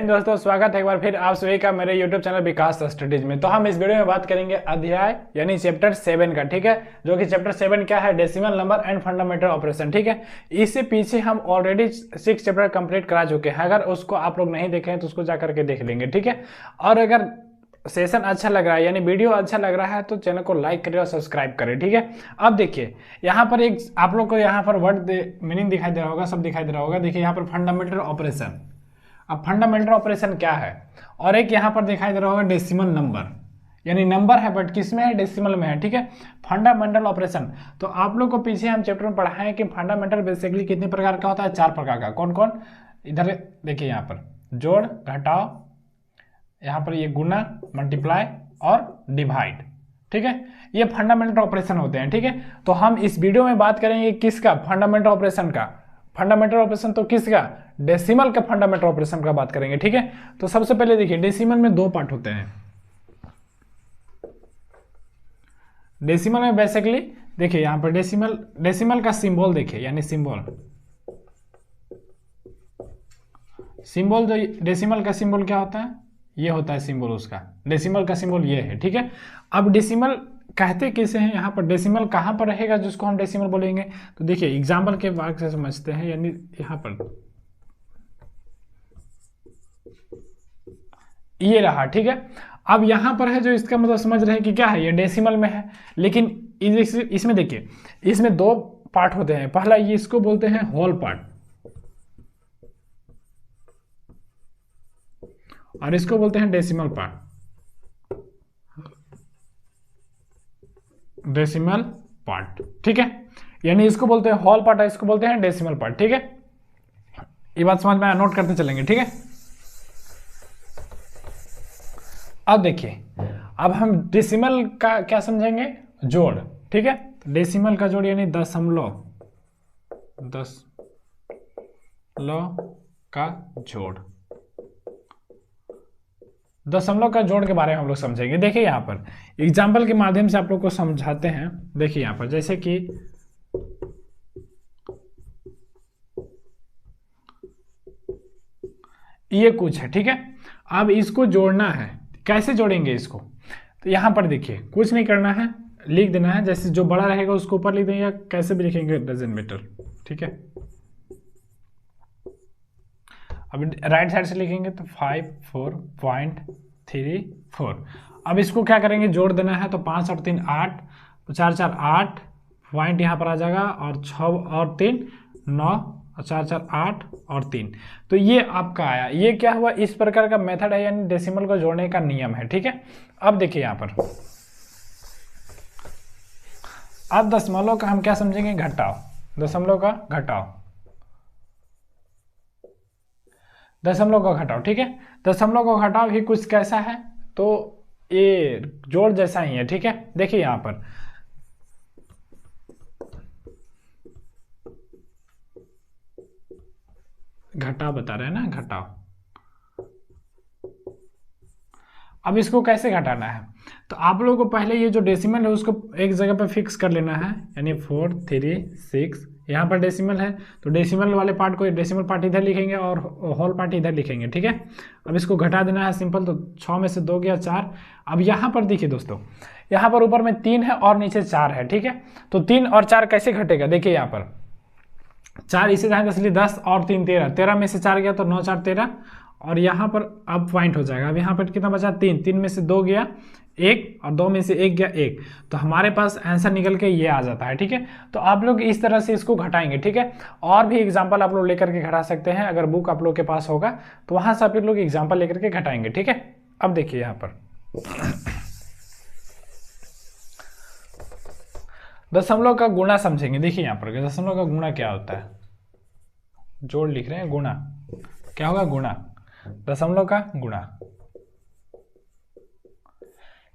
हिंद दोस्तों, स्वागत है एक बार फिर आप सभी का मेरे YouTube चैनल विकास स्टडीज में। तो हम इस वीडियो में बात करेंगे अध्याय यानी चैप्टर 7 का, ठीक है। जो कि चैप्टर 7 क्या है, decimal number and fundamental operation, ठीक है। इससे पीछे हम ऑलरेडी 6 चैप्टर कंप्लीट करा चुके हैं। अगर उसको आप लोग नहीं देखे हैं तो उसको जाकर के देख लेंगे, ठीक है। और अगर सेशन अच्छा लग रहा है यानी वीडियो अच्छा लग रहा है तो चैनल को लाइक करें और सब्सक्राइब करें, ठीक है। अब देखिए यहाँ पर एक आप लोग को यहाँ पर वर्ड मीनिंग दिखाई दे रहा होगा, सब दिखाई दे रहा होगा। देखिए यहाँ पर फंडामेंटल ऑपरेशन। अब फंडामेंटल ऑपरेशन क्या है, और एक यहाँ पर दिखाई दे रहा होगा डेसिमल नंबर, यानी नंबर है बट किस में है, डेसिमल में है, ठीक है। फंडामेंटल ऑपरेशन तो आप लोग को पीछे हम चैप्टर में पढ़ा है कि फंडामेंटल बेसिकली कितने प्रकार का होता है, 4 प्रकार का। कौन कौन, इधर देखिए यहाँ पर जोड़, घटाव, यहाँ पर ये गुना, मल्टीप्लाई और डिवाइड, ठीक है। ये फंडामेंटल ऑपरेशन होते हैं, ठीक है। तो हम इस वीडियो में बात करेंगे किसका, फंडामेंटल ऑपरेशन का। फंडामेंटल ऑपरेशन तो किसका, डेसिमल का फंडामेंटल ऑपरेशन का बात करेंगे, ठीक है। तो सबसे पहले देखिए डेसिमल में 2 पार्ट होते हैं। डेसिमल में बेसिकली देखिए यहाँ पर डेसिमल का सिंबल देखिए, यानी सिंबल जो डेसिमल का सिंबल क्या होता है, ये होता है सिंबल उसका। डेसिमल का सिंबल ये है, ठीक है। अब डेसिमल कहते किसे हैं, यहाँ पर डेसिमल कहाँ पर रहेगा जिसको हम डेसिमल बोलेंगे। तो देखिए एग्जाम्पल के भाग से समझते हैं, यानी यहाँ पर ये रहा, ठीक है। अब यहाँ पर है जो इसका मतलब समझ रहे हैं कि क्या है, ये डेसिमल में है। लेकिन इसमें देखिए इसमें 2 पार्ट होते हैं। पहला ये इसको बोलते हैं होल पार्ट और इसको बोलते हैं डेसिमल पार्ट। डेसिमल पार्ट, ठीक है। यानी इसको बोलते हैं होल पार्ट और इसको बोलते हैं डेसिमल पार्ट, ठीक है। ये बात समझ में, नोट करते चलेंगे, ठीक है। अब देखिए अब हम डेसिमल का क्या समझेंगे, जोड़, ठीक है। डेसिमल का जोड़ यानी दशमलव का जोड़। दशमलव का जोड़ के बारे में हम लोग समझेंगे। देखिए यहाँ पर एग्जाम्पल के माध्यम से आप लोग को समझाते हैं। देखिए यहाँ पर जैसे कि ये कुछ है, ठीक है। अब इसको जोड़ना है, कैसे जोड़ेंगे इसको, तो यहाँ पर देखिए कुछ नहीं करना है, लिख देना है। जैसे जो बड़ा रहेगा उसको ऊपर लिख देंगे या कैसे भी लिखेंगे, डजंट मैटर, ठीक है। अब राइट साइड से लिखेंगे तो 54.34। अब इसको क्या करेंगे, जोड़ देना है। तो 5 और 3 8, 4 4 8, पॉइंट यहाँ पर आ जाएगा, और 6 और 3 9, और 4 4 8 और 3। तो ये आपका आया। ये क्या हुआ, इस प्रकार का मेथड है, यानी डेसिमल को जोड़ने का नियम है, ठीक है। अब देखिए यहाँ पर अब दशमलव का हम क्या समझेंगे, घटाव। दशमलव का घटाव, दशमलव का घटाव, ठीक है। दशमलव का घटाव ही कुछ कैसा है, तो ये जोड़ जैसा ही है, ठीक है। देखिए यहां पर घटाव बता रहे हैं ना, घटाव। अब इसको कैसे घटाना है, तो आप लोगों को पहले ये जो डेसिमल है उसको एक जगह पर फिक्स कर लेना है, यानी 4 3 6 यहाँ पर डेसिमल है। तो डेसिमल वाले पार्ट को, डेसिमल पार्ट इधर लिखेंगे और होल पार्ट इधर लिखेंगे, ठीक है। अब इसको घटा देना है सिंपल। तो 6 में से 2 गया 4। अब यहाँ पर देखिए दोस्तों, यहाँ पर ऊपर में 3 है और नीचे 4 है, ठीक है। तो 3 और 4 कैसे घटेगा, देखिए यहाँ पर 4 इसे जाएंगे इसलिए 10 और 3 13, 13 में से 4 गया तो 9 4 13, और यहाँ पर अब पॉइंट हो जाएगा। अब यहाँ पर कितना बचा, 3 में से 2 गया 1, और 2 में से 1 गया 1। तो हमारे पास आंसर निकल के ये आ जाता है, ठीक है। तो आप लोग इस तरह से इसको घटाएंगे, ठीक है। और भी एग्जाम्पल आप लोग लेकर के घटा सकते हैं, अगर बुक आप लोग के पास होगा तो वहां से आप लोग एग्जाम्पल लेकर के घटाएंगे, ठीक है। अब देखिए यहाँ पर दशमलव का गुणा समझेंगे। देखिए यहाँ पर दशमलव का गुणा क्या होता है, जोड़ लिख रहे हैं, गुणा क्या होगा, गुणा, दशमलव का गुणा।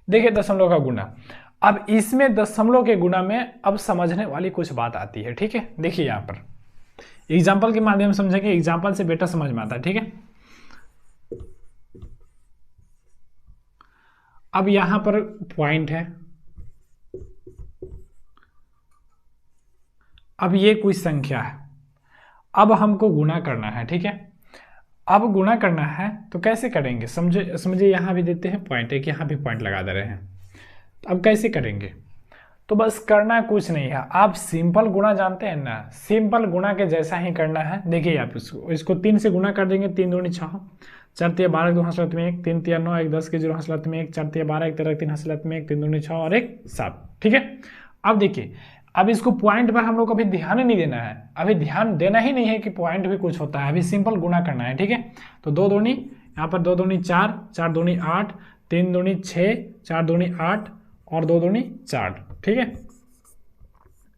देखिए दशमलव का गुणा। अब इसमें दशमलव के गुणा में अब समझने वाली कुछ बात आती है, ठीक है। देखिए यहाँ पर एग्जाम्पल के माध्यम से समझेंगे, एग्जाम्पल से बेटा समझ में आता है, ठीक है। अब यहां पर पॉइंट है, अब ये कुछ संख्या है, अब हमको गुणा करना है, ठीक है। अब गुणा करना है तो कैसे करेंगे, समझे यहाँ भी देते हैं पॉइंट, एक यहाँ भी पॉइंट लगा दे रहे हैं। तो अब कैसे करेंगे, तो बस करना कुछ नहीं है, आप सिंपल गुणा जानते हैं ना, सिंपल गुणा के जैसा ही करना है। देखिए आप इसको 3 से गुणा कर देंगे, 3 दूनी 6, 4 तिया 12, 2 हंसलत में 1, 3 तिया 9, 1 10 के 0 हंसलत में 1, 4 तिया 12, 1 13, 3 हंसलत में 1, 3 दूनी 6 और 1 7। ठीक है, अब देखिए, अब इसको पॉइंट पर हम लोग को अभी ध्यान नहीं देना है, अभी ध्यान देना ही नहीं है कि पॉइंट भी कुछ होता है, अभी सिंपल गुणा करना है। ठीक है, तो 2 दूनी, यहाँ पर 2 दूनी 4, 4 दूनी 8, 3 दूनी 6, 4 दूनी 8 और 2 दूनी 4। ठीक है,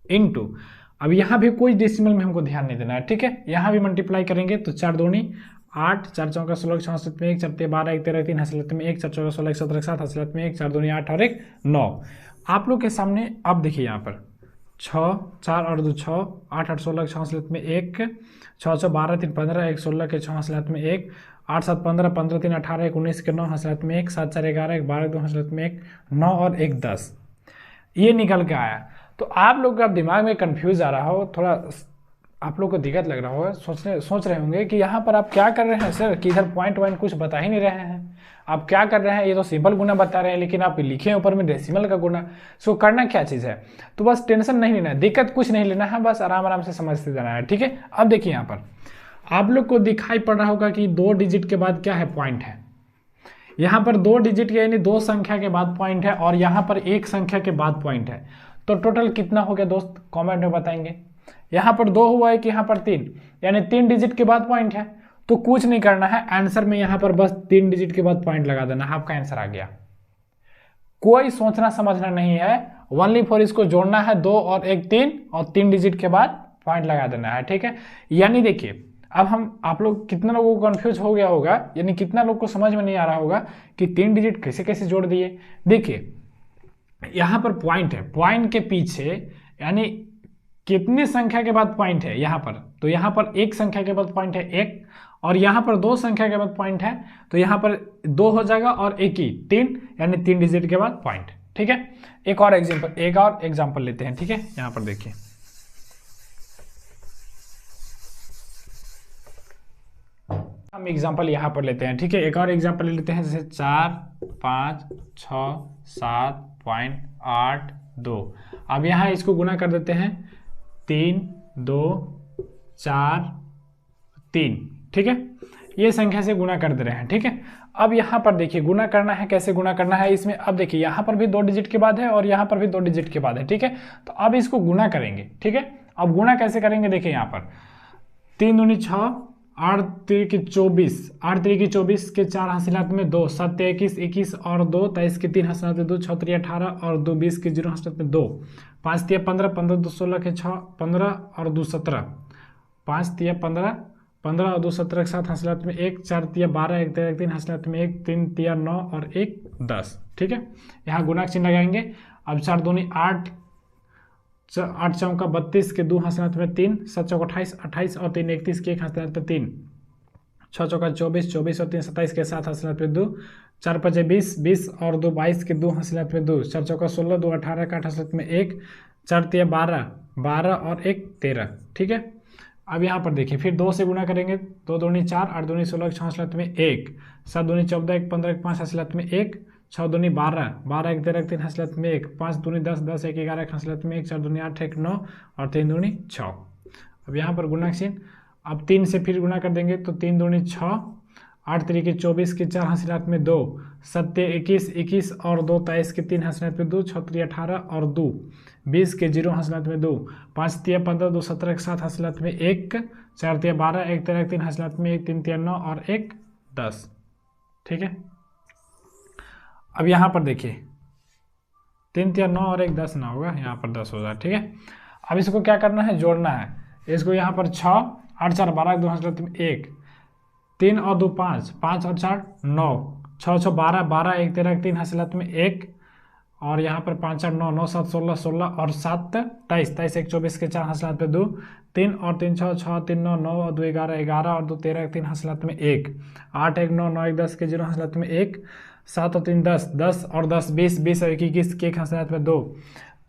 इनटू, अब यहाँ भी कोई डेसिमल में हमको ध्यान नहीं देना है। ठीक है, यहाँ भी मल्टीप्लाई करेंगे तो 4 दूनी 8, 4 चौका 16, 6 हंसलत में 1, 4 12, 1 13, 3 हंसलत में 1, 4 चौका 16, 17, 7 हंसलत में 1, 4 दूनी 8 और 1 9। आप लोग के सामने अब देखिए यहाँ पर 6, 4 और 2 6, 8 8 16 6 हंसलत में 1, 6 6 12 3 15, 1 16 के 6 हंसलत में 1, 8 7 15, 15 3 18, 1 19 के 9 हंसलत में 1, 7 4 11, 1 12, 2 हंसलत में 1 9 और 1 10, ये निकल के आया। तो आप लोग का दिमाग में कंफ्यूज आ रहा हो, थोड़ा आप लोग को दिक्कत लग रहा होगा, सोच रहे होंगे कि यहाँ पर आप क्या कर रहे हैं सर, कि इधर पॉइंट वॉइंट कुछ बता ही नहीं रहे हैं, आप क्या कर रहे हैं, ये तो सिंपल गुना बता रहे हैं, लेकिन आप लिखे हैं ऊपर में डेसिमल का गुना। सो करना क्या चीज़ है, तो बस टेंशन नहीं लेना है, दिक्कत कुछ नहीं लेना है, बस आराम आराम से समझते जाना है। ठीक है, अब देखिए यहाँ पर आप लोग को दिखाई पड़ रहा होगा कि 2 डिजिट के बाद क्या है, पॉइंट है। यहाँ पर 2 डिजिट यानी 2 संख्या के बाद पॉइंट है, और यहाँ पर 1 संख्या के बाद पॉइंट है। तो टोटल कितना हो गया दोस्त, कमेंट में बताएंगे। यहाँ पर 2 हुआ है कि यहाँ पर 3, यानी 3 डिजिट के बाद पॉइंट है। तो कुछ नहीं करना है, आंसर में यहाँ पर बस 3 डिजिट के बाद पॉइंट लगा देना, आपका आंसर आ गया। कोई सोचना समझना नहीं है, ओनली फॉर इसको जोड़ना है, 2 और 1 3, और 3 डिजिट के बाद पॉइंट लगा देना है। ठीक है, यानी देखिए अब हम आप लोग कितना लोगों को कंफ्यूज हो गया होगा, यानी कितना लोग को समझ में नहीं आ रहा होगा कि 3 डिजिट कैसे कैसे जोड़ दिए। देखिए यहाँ पर पॉइंट है, पॉइंट के पीछे यानी कितनी संख्या के बाद पॉइंट है यहाँ पर, तो यहाँ पर 1 संख्या के बाद पॉइंट है 1, और यहाँ पर 2 संख्या के बाद पॉइंट है, तो यहाँ पर 2 हो जाएगा और 1 ही 3, यानी 3 डिजिट के बाद पॉइंट। ठीक है, एक और एग्जाम्पल लेते हैं। ठीक है, यहाँ पर देखिए हम एग्जाम्पल यहाँ पर लेते हैं। ठीक है, एक और एग्जाम्पल ले लेते हैं, जैसे 4 5 6 7.82। अब यहाँ इसको गुना कर देते हैं, 3 2 4 3। ठीक है, ये संख्या से गुना कर दे रहे हैं। ठीक है, अब यहाँ पर देखिए गुना करना है, कैसे गुना करना है इसमें। अब देखिए यहाँ पर भी 2 डिजिट के बाद है और यहाँ पर भी 2 डिजिट के बाद है। ठीक है, तो अब इसको गुना करेंगे। ठीक है, अब गुना कैसे करेंगे, देखिए यहाँ पर 3 दूनी 6, 8 3 की 24, 8 3 की 24 के 4 हासिलात में 2, 7 21 21 और 2, 23 के 3 हासिलात में 2, 6 3 18 और 2 20 के 0 हासिलात में 2, 5 3 15, 15 2 16 के 6 15 और 2 17, 5 3 15, 15 और 2 17 के 7 हासिलात में 1, 4 3 12, 1 13 3 हासिलात में 1, 3 3 9 और 1 10। ठीक है, यहाँ गुणा चिन्ह लगाएंगे। अब 4 दूनी 8, 8 चौका 32 के 2 हासिलात में 3, 7 चौका 28, 28 और 3 31 के 1 हासिलात में 3, 6 चौका 24, 24 और 3 27 के 7 हासिलात में 2, 4 5 20, 20 और 2 22 के 2 हासिलात में 2, 4 चौका 16, 2 18 के 8 हासिलात में 1, 4 3 12, 12 और 1 13। ठीक है, अब यहाँ पर देखिए फिर 2 से गुणा करेंगे, 2 दूनी 4, 8 दूनी 16 के 6 हासिलात में 1, 7 दूनी 14, 1 15 के 5 हासिलात में 1, 6 दूनी 12, 12 1 13 3 हासिलात में 1, 5 दूनी 10, 10 1 11 एक हासिलात में 1, 4 दूनी 8 1 9 और 3 दूनी 6। अब यहाँ पर गुणा चिन्ह, अब 3 से फिर गुणा कर देंगे, तो 3 दूनी 6, 8 3 की 24 के 4 हासिलात में 2, 7 21 21 और 2 23 के 3 हासिलात में 2, 6 3 18 और 2 20 के 0 हासिलात में 2, 5 3 15, 2 17 के 7 हासिलात में 1, 4 3 12, 1 13 3 हासिलात में 1, 3 3 9 और 1 10। ठीक है, अब यहाँ पर देखिए 3 3 9 और 1 10 ना होगा, यहाँ पर 10 होगा। ठीक है, अब इसको क्या करना है, जोड़ना है। इसको यहाँ पर 6, 8 4 12 2 हासिलात में 1, 3 और 2 5, 5 और 4 9, 6 6 12, 12 1 13 3 हासिलात में 1, और यहाँ पर 5 8 9 9 7 16 16 और 7 23, 23 1 24 के 4 हासिलात में 2, 3 और 3 6 6 3 9 9 और 2 11 11 और 2 13 3 हासिलात में 1, 8 1 9 9 1 10 के 0 हासिलात में 1, 7 और 3 10 10 और 10 20 20 और 1 21 के 1 हासिलात में 2,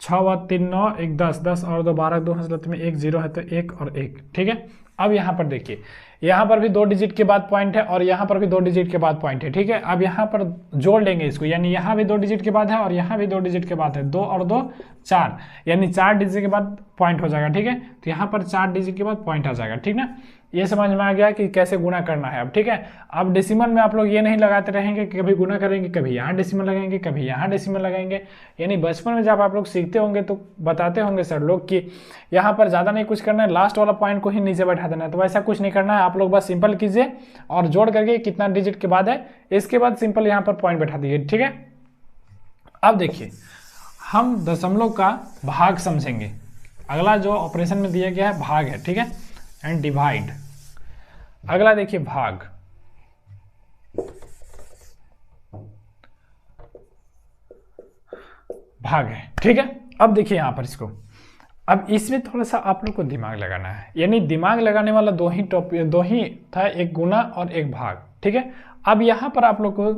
6 व 3 9, 1 10, 10 और 2 12, 2 हंसलत में 1 0 है तो 1 और 1, ठीक है। अब यहाँ पर देखिए, यहाँ पर भी 2 डिजिट के बाद पॉइंट है और यहाँ पर भी 2 डिजिट के बाद पॉइंट है, ठीक है। अब यहाँ पर जोड़ लेंगे इसको, यानी यहाँ भी 2 डिजिट के बाद है और यहाँ भी 2 डिजिट के बाद है, 2 और 2 4, यानी 4 डिजिट के बाद पॉइंट हो जाएगा, ठीक है। तो यहाँ पर 4 डिजिट के बाद पॉइंट आ जाएगा, ठीक ना। ये समझ में आ गया कि कैसे गुना करना है अब, ठीक है। अब डेसिमल में आप लोग ये नहीं लगाते रहेंगे कि कभी गुना करेंगे, कभी यहाँ डेसिमल लगाएंगे, कभी यहाँ डेसिमल लगाएंगे। यानी बचपन में जब आप लोग सीखते होंगे तो बताते होंगे सर लोग कि यहाँ पर ज़्यादा नहीं कुछ करना है, लास्ट वाला पॉइंट को ही नीचे बैठा देना है। तो वैसा कुछ नहीं करना है, आप लोग बस सिंपल कीजिए और जोड़ करके कितना डिजिट के बाद है, इसके बाद सिंपल यहाँ पर पॉइंट बैठा दीजिए, ठीक है। अब देखिए, हम दशमलव का भाग समझेंगे। अगला जो ऑपरेशन में दिया गया है भाग है, ठीक है, एंड डिवाइड। अगला देखिए भाग, भाग है, ठीक है। अब देखिए यहां पर इसको, अब इसमें थोड़ा सा आप लोग को दिमाग लगाना है, यानी दिमाग लगाने वाला दो ही था, एक गुना और एक भाग, ठीक है। अब यहां पर आप लोग को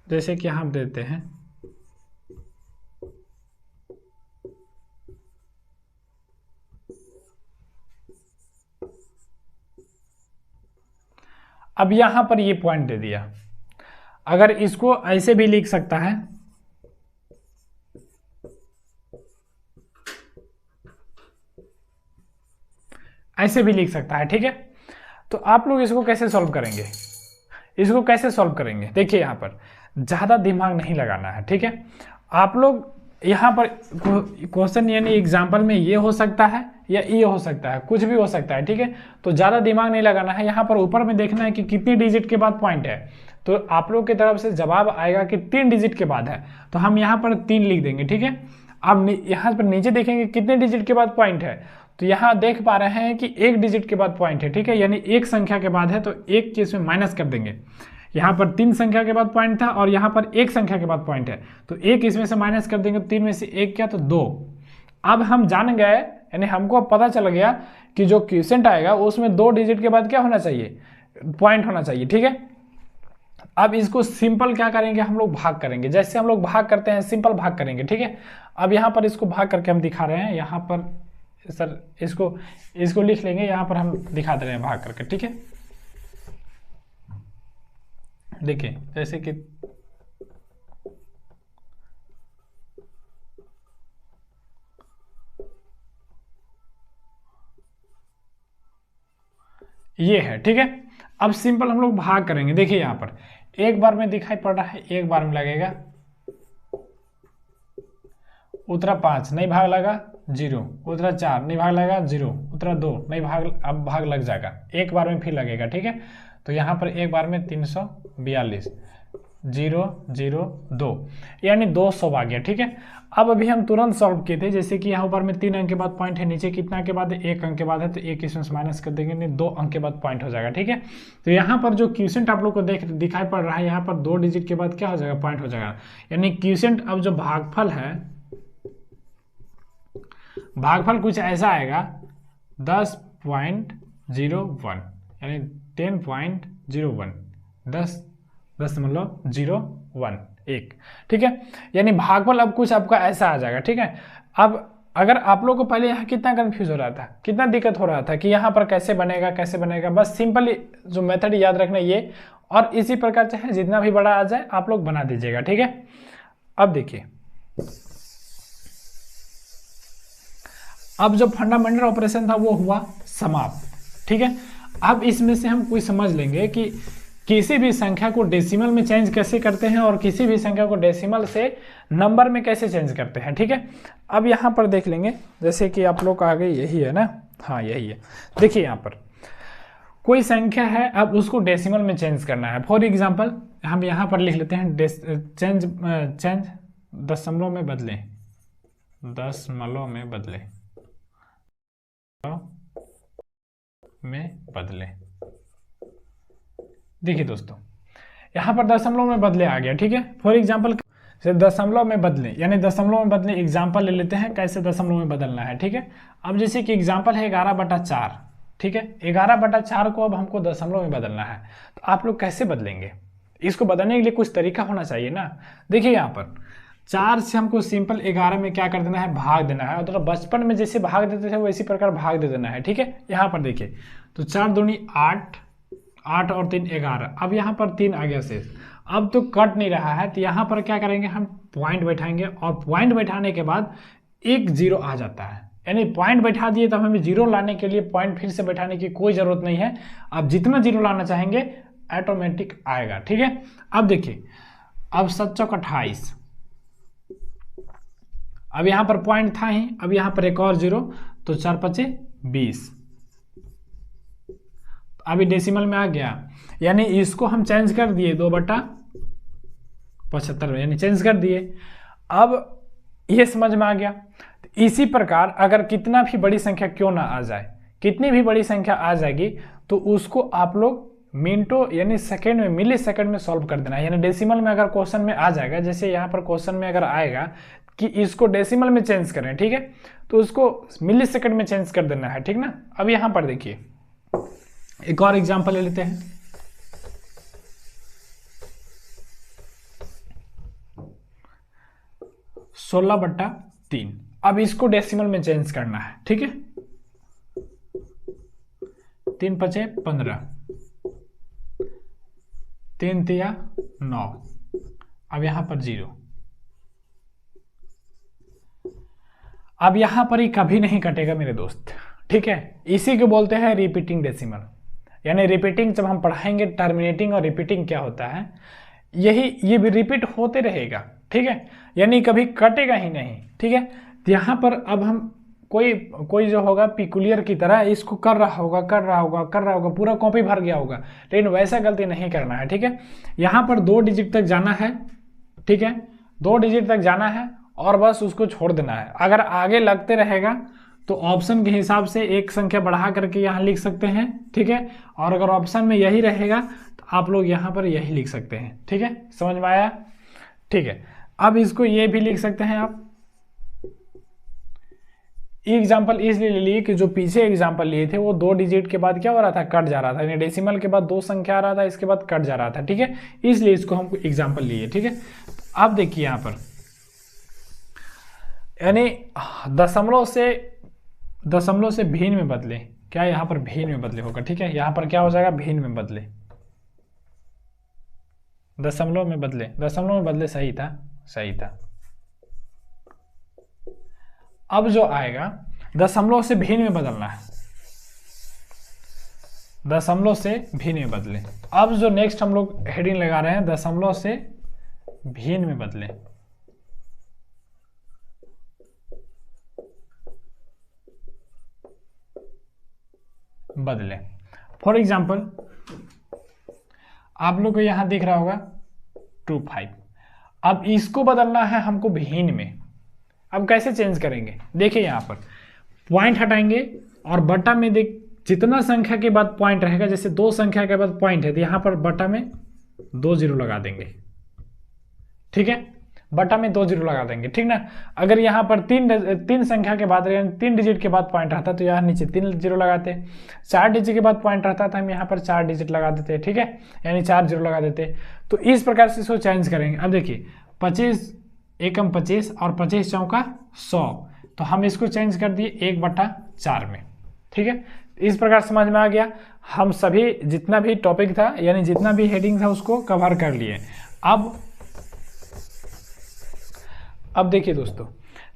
जैसे कि हम देते हैं अब यहां पर ये पॉइंट दे दिया, अगर इसको ऐसे भी लिख सकता है, ऐसे भी लिख सकता है, ठीक है। तो आप लोग इसको कैसे सॉल्व करेंगे, इसको कैसे सॉल्व करेंगे, देखिए यहां पर ज्यादा दिमाग नहीं लगाना है, ठीक है। आप लोग यहाँ पर क्वेश्चन यानी एग्जाम्पल में ये हो सकता है या ये हो सकता है, कुछ भी हो सकता है, ठीक है। तो ज़्यादा दिमाग नहीं लगाना है, यहाँ पर ऊपर में देखना है कि कितनी डिजिट के बाद पॉइंट है। तो आप लोग की तरफ से जवाब आएगा कि 3 डिजिट के बाद है, तो हम यहाँ पर 3 लिख देंगे, ठीक है। अब यहाँ पर नीचे देखेंगे कितने डिजिट के बाद पॉइंट है, तो यहाँ देख पा रहे हैं कि 1 डिजिट के बाद पॉइंट है, ठीक है, यानी एक संख्या के बाद है तो 1 के इसमें माइनस कर देंगे। यहाँ पर 3 संख्या के बाद पॉइंट था और यहाँ पर 1 संख्या के बाद पॉइंट है, तो 1 इसमें से माइनस कर देंगे, 3 में से 1 क्या, तो 2। अब हम जान गए, यानी हमको पता चल गया कि जो क्वोशिएंट आएगा उसमें 2 डिजिट के बाद क्या होना चाहिए, पॉइंट होना चाहिए, ठीक है। अब इसको सिंपल क्या करेंगे, हम लोग भाग करेंगे, जैसे हम लोग भाग करते हैं सिंपल भाग करेंगे, ठीक है। अब यहाँ पर इसको भाग करके हम दिखा रहे हैं, यहाँ पर सर इसको लिख लेंगे, यहाँ पर हम दिखा दे रहे हैं भाग करके, ठीक है। देखिए जैसे कि ये है, ठीक है। अब सिंपल हम लोग भाग करेंगे, देखिए यहाँ पर एक बार में दिखाई पड़ रहा है, एक बार में लगेगा, उतरा 5 नहीं भाग लगा 0, उतरा 4 नहीं भाग लगा 0, उतरा 2 नहीं भाग, अब भाग लग जाएगा, एक बार में फिर लगेगा, ठीक है। तो यहाँ पर एक बार में 342 0 0 2, यानी 200 आ गया, ठीक है। अब अभी हम तुरंत सॉल्व किए थे, जैसे कि यहाँ ऊपर में 3 अंक के बाद पॉइंट है, नीचे कितना अंक के बाद है, 1 अंक के बाद है, तो 1 इसमें से माइनस कर देंगे, नहीं 2 अंक के बाद पॉइंट हो जाएगा, ठीक है। तो यहाँ पर जो क्वोशिएंट आप लोग को दिखाई पड़ रहा है, यहाँ पर 2 डिजिट के बाद क्या हो जाएगा, पॉइंट हो जाएगा, यानी क्वोशिएंट अब जो भागफल है, भागफल कुछ ऐसा आएगा 10.01, यानी 10.01, 10.01, ठीक है। यानी भागफल अब कुछ आपका ऐसा आ जाएगा, ठीक है। अब अगर आप लोग को पहले यहाँ कितना कंफ्यूज हो रहा था, कितना दिक्कत हो रहा था कि यहाँ पर कैसे बनेगा कैसे बनेगा, बस सिंपली जो मेथड याद रखना ये, और इसी प्रकार चाहे जितना भी बड़ा आ जाए आप लोग बना दीजिएगा, ठीक है। अब देखिए, अब जो फंडामेंटल ऑपरेशन था वो हुआ समाप्त, ठीक है। अब इसमें से हम कोई समझ लेंगे कि किसी भी संख्या को डेसिमल में चेंज कैसे करते हैं और किसी भी संख्या को डेसिमल से नंबर में कैसे चेंज करते हैं, ठीक है। अब यहाँ पर देख लेंगे, जैसे कि आप लोग आगे यही है ना, हाँ यही है। देखिए यहाँ पर कोई संख्या है, अब उसको डेसिमल में चेंज करना है। फॉर एग्जाम्पल हम यहाँ पर लिख लेते हैं चेंज दशमलव में बदलें, दशमलव में बदले। देखिए दोस्तों, यहाँ पर दशमलव में बदले आ गया, ठीक है। फॉर एग्जाम्पल दशमलव में बदले, यानी दशमलव में बदले, एग्जाम्पल ले लेते हैं कैसे दशमलव में बदलना है, ठीक है। अब जैसे कि एग्जाम्पल है 11/4, ठीक है। 11/4 को अब हमको दशमलव में बदलना है, तो आप लोग कैसे बदलेंगे, इसको बदलने के लिए कुछ तरीका होना चाहिए ना। देखिए यहाँ पर 4 से हमको सिंपल 11 में क्या कर देना है, भाग देना है। और तो बचपन में जैसे भाग देते थे वैसी प्रकार भाग दे देना है, ठीक है। यहाँ पर देखिए, तो 4 दूनी 8, 8 और 3 11। अब यहाँ पर 3 आ गया शेष। अब तो कट नहीं रहा है, तो यहाँ पर क्या करेंगे, हम पॉइंट बैठाएंगे, और पॉइंट बैठाने के बाद एक 0 आ जाता है, यानी पॉइंट बैठा दिए तो हमें 0 लाने के लिए पॉइंट फिर से बैठाने की कोई ज़रूरत नहीं है। आप जितना 0 लाना चाहेंगे ऑटोमेटिक आएगा, ठीक है। अब देखिए, अब 7 चौक 28, अब यहाँ पर पॉइंट था ही, अब यहाँ पर एक और 0, तो 4 पचे 20, अभी डेसिमल में आ गया, यानी इसको हम चेंज कर दिए 2/75, यानी चेंज कर दिए। अब ये समझ में आ गया। इसी प्रकार अगर कितना भी बड़ी संख्या क्यों ना आ जाए, कितनी भी बड़ी संख्या आ जाएगी तो उसको आप लोग मिनटों यानी सेकंड में, मिली सेकंड में सॉल्व कर देना है। यानी डेसिमल में अगर क्वेश्चन में आ जाएगा, जैसे यहाँ पर क्वेश्चन में अगर आएगा कि इसको डेसिमल में चेंज करें, ठीक है, तो उसको मिली सेकंड में चेंज कर देना है, ठीक ना। अब यहाँ पर देखिए एक और एग्जाम्पल ले लेते हैं। सोलह बट्टा 3, अब इसको डेसिमल में चेंज करना है, ठीक है। 3 पचे 15, 3 तिया 9, अब यहां पर 0। अब यहां पर ही कभी नहीं कटेगा मेरे दोस्त, ठीक है। इसी को बोलते हैं रिपीटिंग डेसिमल। यानी रिपीटिंग जब हम पढ़ाएंगे, टर्मिनेटिंग और रिपीटिंग क्या होता है, ये भी रिपीट होते रहेगा, ठीक है, यानी कभी कटेगा ही नहीं, ठीक है। तो यहाँ पर अब हम कोई जो होगा पिकुलियर की तरह इसको कर रहा होगा, पूरा कॉपी भर गया होगा, लेकिन वैसा गलती नहीं करना है, ठीक है। यहाँ पर 2 डिजिट तक जाना है, ठीक है, 2 डिजिट तक जाना है और बस उसको छोड़ देना है। अगर आगे लगते रहेगा तो ऑप्शन के हिसाब से एक संख्या बढ़ा करके यहाँ लिख सकते हैं, ठीक है। और अगर ऑप्शन में यही रहेगा तो आप लोग यहाँ पर यही लिख सकते हैं, ठीक है। समझ में आया, ठीक है। अब इसको ये भी लिख सकते हैं आप। एग्जाम्पल इसलिए ले लिए कि जो पीछे एग्जाम्पल लिए थे वो 2 डिजिट के बाद क्या हो रहा था, कट जा रहा था, यानी डेसिमल के बाद 2 संख्या आ रहा था, इसके बाद कट जा रहा था, ठीक है। इसलिए इसको हम एग्जाम्पल लिए, ठीक है। अब देखिए यहाँ पर, यानी दशमलव से भिन्न में बदले, क्या यहाँ पर भिन्न में बदले होगा, ठीक है। यहाँ पर क्या हो जाएगा, भिन्न में बदले, दशमलव में बदले, सही था। अब जो आएगा दशमलव से भिन्न में बदलना है, दशमलव से भिन्न में बदले। अब जो नेक्स्ट हम लोग हेडिंग लगा रहे हैं, दशमलव से भिन्न में बदले। फॉर एग्जाम्पल आप लोग को यहां दिख रहा होगा 25, अब इसको बदलना है हमको भिन्न में। अब कैसे चेंज करेंगे, देखिए यहाँ पर पॉइंट हटाएंगे और बटा में जितना संख्या के बाद पॉइंट रहेगा, जैसे 2 संख्या के बाद पॉइंट है तो यहाँ पर बटा में 2 0 लगा देंगे, ठीक है, बटा में 2 0 लगा देंगे, ठीक ना। अगर यहाँ पर 3 संख्या के बाद 3 डिजिट के बाद पॉइंट रहता तो यहाँ नीचे 3 0 लगाते, 4 डिजिट के बाद पॉइंट रहता तो हम यहाँ पर 4 डिजिट लगा देते, ठीक है, यानी 4 0 लगा देते। तो इस प्रकार से इसको चेंज करेंगे। अब देखिए 25 एकम 25 और 25 चौका 100, तो हम इसको चेंज कर दिए 1/4 में, ठीक है। इस प्रकार समझ में आ गया। हम सभी जितना भी टॉपिक था यानी जितना भी हेडिंग था उसको कवर कर लिए। अब देखिए दोस्तों,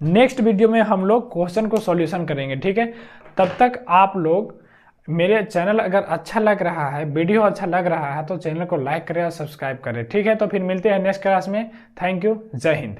नेक्स्ट वीडियो में हम लोग क्वेश्चन को सॉल्यूशन करेंगे, ठीक है। तब तक आप लोग मेरे चैनल अगर अच्छा लग रहा है, वीडियो अच्छा लग रहा है तो चैनल को लाइक करें और सब्सक्राइब करें, ठीक है। तो फिर मिलते हैं नेक्स्ट क्लास में। थैंक यू, जय हिंद।